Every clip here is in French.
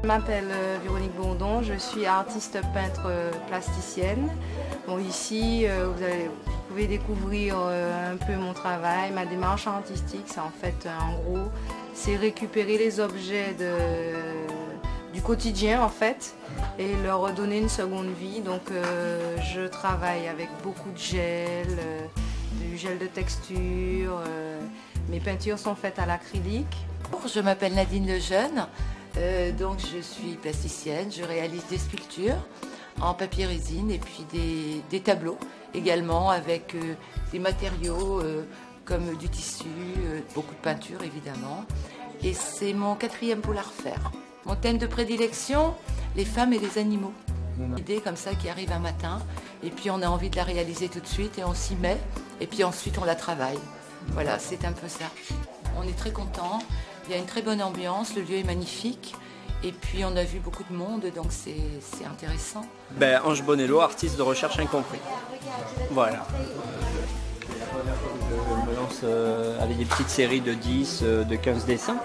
Je m'appelle Véronique Bondon, je suis artiste peintre plasticienne. Bon, ici, vous pouvez découvrir un peu mon travail, ma démarche artistique. C'est en fait, en gros, c'est récupérer les objets du quotidien en fait et leur redonner une seconde vie. Donc, je travaille avec beaucoup de gel, du gel de texture. Mes peintures sont faites à l'acrylique. Je m'appelle Nadine Lejeune. Donc je suis plasticienne, je réalise des sculptures en papier résine et puis des tableaux également avec des matériaux comme du tissu, beaucoup de peinture évidemment. Et c'est mon 4e polar faire. Mon thème de prédilection, les femmes et les animaux. Une idée comme ça qui arrive un matin et puis on a envie de la réaliser tout de suite et on s'y met et puis ensuite on la travaille. Voilà, c'est un peu ça. On est très contents. Il y a une très bonne ambiance, le lieu est magnifique et puis on a vu beaucoup de monde donc c'est intéressant. Ange Bonello, artiste de recherche incompris. Voilà. Je me lance avec des petites séries de 10, de 15 dessins.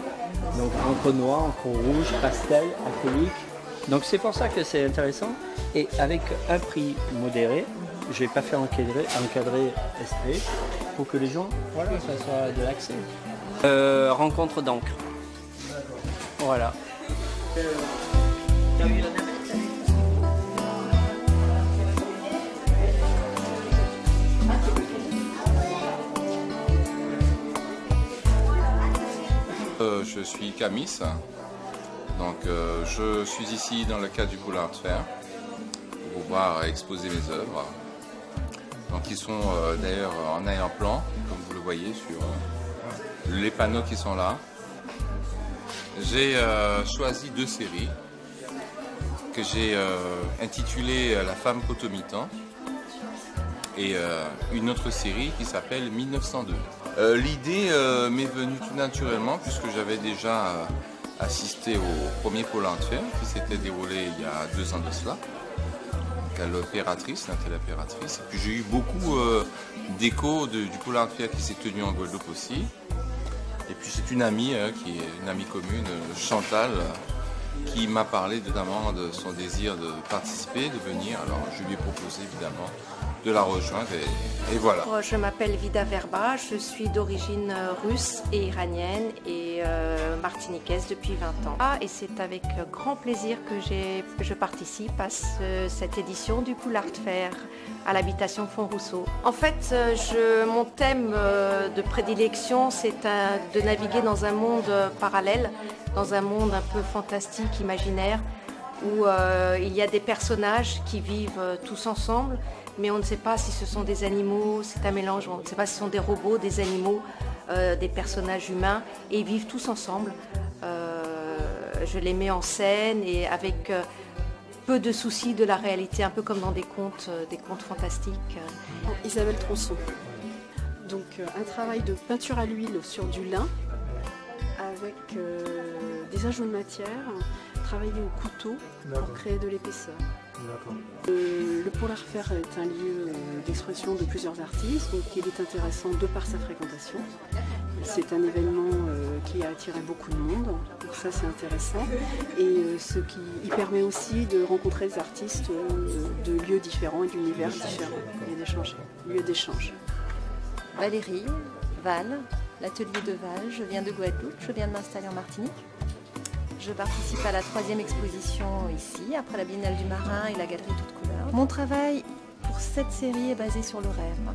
Donc encre noire, encre rouge, pastel, acrylique. Donc c'est pour ça que c'est intéressant. Et avec un prix modéré, je ne vais pas faire encadrer SP pour que les gens, voilà, ça soit de l'accès. Rencontre d'encre. Voilà. Je suis Camis, donc je suis ici dans le cadre du Pool Art Fair pour pouvoir exposer mes œuvres. Donc ils sont d'ailleurs en arrière-plan, comme vous le voyez sur les panneaux qui sont là. J'ai choisi 2 séries que j'ai intitulées La femme cotomitan et une autre série qui s'appelle 1902. L'idée m'est venue tout naturellement puisque j'avais déjà assisté au premier Pool Art Fair qui s'était déroulé il y a 2 ans de cela. À l'Impératrice, l'Impératrice. Et puis j'ai eu beaucoup d'échos du Pool Art Fair qui s'est tenu en Guadeloupe aussi. Et puis c'est une amie, qui est une amie commune, Chantal, qui m'a parlé notamment de son désir de participer, de venir. Alors je lui ai proposé évidemment de la rejoindre et voilà. Je m'appelle Vida Verba, je suis d'origine russe et iranienne et martiniquaise depuis 20 ans. Et c'est avec grand plaisir que je participe à cette édition du Pool Art Fair à l'habitation Font-Rousseau. En fait, mon thème de prédilection, c'est de naviguer dans un monde parallèle, dans un monde un peu fantastique, imaginaire, où il y a des personnages qui vivent tous ensemble, mais on ne sait pas si ce sont des animaux, c'est un mélange, on ne sait pas si ce sont des robots, des animaux, des personnages humains, et ils vivent tous ensemble. Je les mets en scène et avec peu de soucis de la réalité, un peu comme dans des contes fantastiques. Isabelle Tronçon. Donc un travail de peinture à l'huile sur du lin avec des ajouts de matière, travaillé au couteau pour créer de l'épaisseur. Le Pool Art Fair est un lieu d'expression de plusieurs artistes, donc il est intéressant de par sa fréquentation. C'est un événement qui a attiré beaucoup de monde, donc ça c'est intéressant. Et ce qui permet aussi de rencontrer des artistes de lieux différents et d'univers différents et d'échanger, lieux d'échange. Valérie, Val, l'atelier de Val, je viens de Guadeloupe, je viens de m'installer en Martinique. Je participe à la 3e exposition ici, après la Biennale du Marin et la Galerie Toutes Couleurs. Mon travail pour cette série est basé sur le rêve,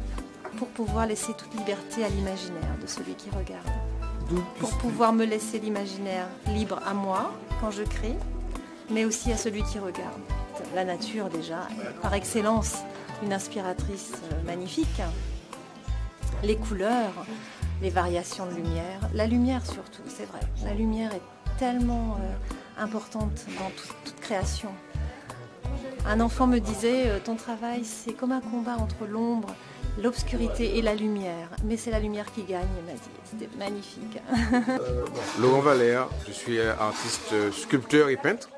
pour pouvoir laisser toute liberté à l'imaginaire de celui qui regarde. Pour pouvoir me laisser l'imaginaire libre à moi, quand je crée, mais aussi à celui qui regarde. La nature déjà, est par excellence, une inspiratrice magnifique. Les couleurs, les variations de lumière, la lumière surtout, c'est vrai. La lumière est tellement importante dans toute création. Un enfant me disait, ton travail c'est comme un combat entre l'ombre, l'obscurité et la lumière, mais c'est la lumière qui gagne, il m'a dit. C'était magnifique. Laurent Valère, je suis artiste sculpteur et peintre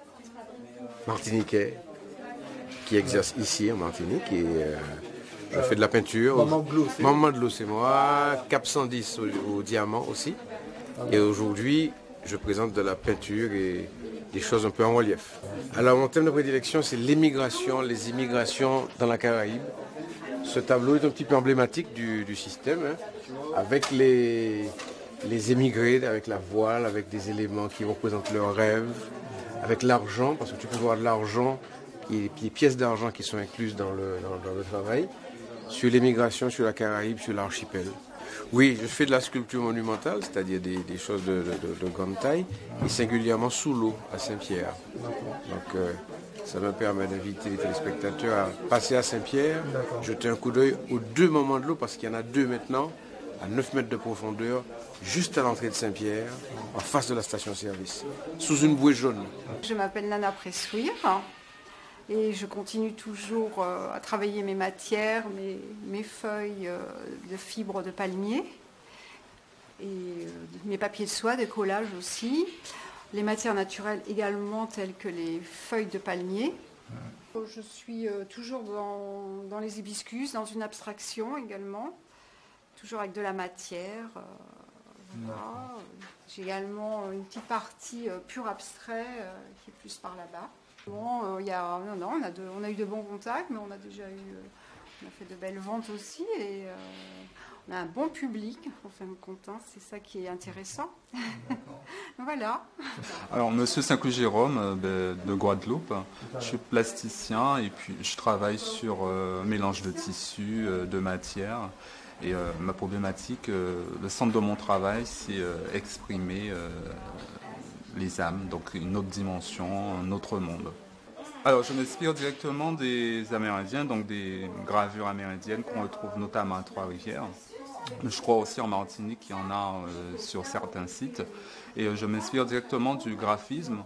martiniquais qui exerce ici en Martinique et je fais de la peinture. Maman de l'eau, c'est moi. Cap 110 au diamant aussi. Et aujourd'hui, je présente de la peinture et des choses un peu en relief. Alors mon thème de prédilection, c'est l'émigration, les immigrations dans la Caraïbe. Ce tableau est un petit peu emblématique du système, hein, avec les émigrés, avec la voile, avec des éléments qui représentent leurs rêves, avec l'argent, parce que tu peux voir de l'argent, des pièces d'argent qui sont incluses dans le travail, sur l'émigration, sur la Caraïbe, sur l'archipel. Oui, je fais de la sculpture monumentale, c'est-à-dire des choses de grande taille, et singulièrement sous l'eau, à Saint-Pierre. Donc ça me permet d'inviter les téléspectateurs à passer à Saint-Pierre, jeter un coup d'œil aux deux moments de l'eau, parce qu'il y en a deux maintenant, à 9 mètres de profondeur, juste à l'entrée de Saint-Pierre, en face de la station-service, sous une bouée jaune. Je m'appelle Nana Pressouir et je continue toujours à travailler mes matières, mes feuilles de fibres de palmier et mes papiers de soie, de collage aussi. Les matières naturelles également, telles que les feuilles de palmier. Je suis toujours dans les hibiscus, dans une abstraction également, toujours avec de la matière. Voilà. J'ai également une petite partie pur abstrait qui est plus par là-bas. Bon, on a eu de bons contacts, mais on a fait de belles ventes aussi et on a un bon public, en fin de compte, hein, c'est ça qui est intéressant. Voilà. Alors, Monsieur Saint-Cloud-Jérôme de Guadeloupe, je suis plasticien et puis je travaille sur mélange de tissus, de matières. Et ma problématique, le centre de mon travail, c'est exprimer les âmes, donc une autre dimension, un autre monde. Alors, je m'inspire directement des Amérindiens, donc des gravures amérindiennes qu'on retrouve notamment à Trois-Rivières. Je crois aussi en Martinique qu'il y en a sur certains sites. Et je m'inspire directement du graphisme.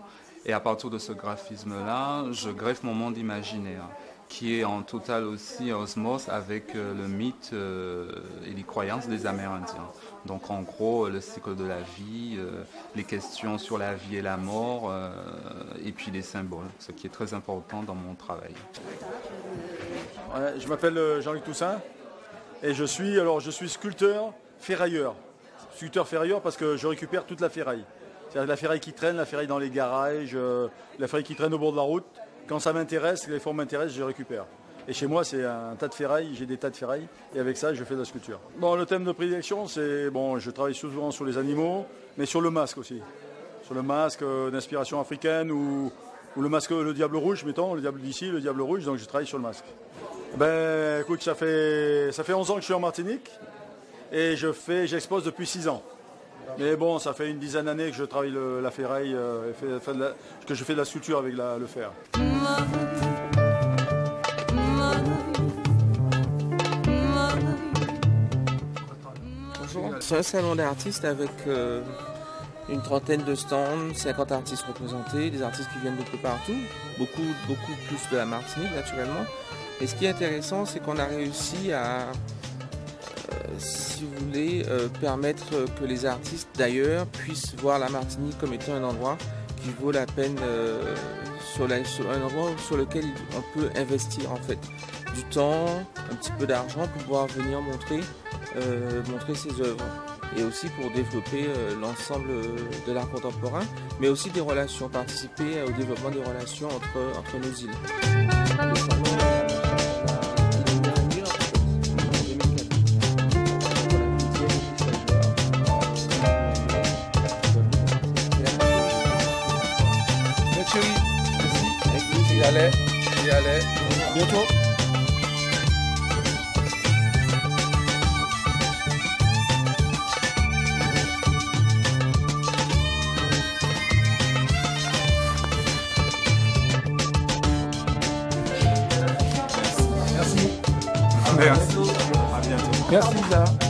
Et à partir de ce graphisme-là, je greffe mon monde imaginaire, qui est en totale aussi osmose avec le mythe et les croyances des Amérindiens. Donc en gros, le cycle de la vie, les questions sur la vie et la mort, et puis les symboles, ce qui est très important dans mon travail. Ouais, je m'appelle Jean-Luc Toussaint et je suis sculpteur ferrailleur. Sculpteur ferrailleur parce que je récupère toute la ferraille. C'est-à-dire la ferraille qui traîne, la ferraille dans les garages, la ferraille qui traîne au bord de la route. Quand ça m'intéresse, les formes m'intéressent, je récupère. Et chez moi, c'est un tas de ferraille, j'ai des tas de ferraille, et avec ça, je fais de la sculpture. Bon, le thème de prédilection, c'est, je travaille souvent sur les animaux, mais sur le masque aussi. Sur le masque d'inspiration africaine, ou le masque, le diable rouge, mettons, le diable d'ici, le diable rouge, donc je travaille sur le masque. Écoute, ça fait 11 ans que je suis en Martinique, et j'expose depuis 6 ans. Mais bon, ça fait une dizaine d'années que je travaille la ferraille, que je fais de la sculpture avec le fer. Bonjour, c'est un salon d'artistes avec une trentaine de stands, 50 artistes représentés, des artistes qui viennent de peu partout, beaucoup plus de la Martinique naturellement. Et ce qui est intéressant, c'est qu'on a réussi à si vous voulez, permettre que les artistes d'ailleurs puissent voir la Martinique comme étant un endroit qui vaut la peine, un endroit sur lequel on peut investir en fait du temps, un petit peu d'argent pour pouvoir venir montrer ses œuvres. Et aussi pour développer l'ensemble de l'art contemporain, mais aussi des relations, participer au développement des relations entre nos îles. J'y allais. Bientôt. Merci. À bientôt. Merci Lisa.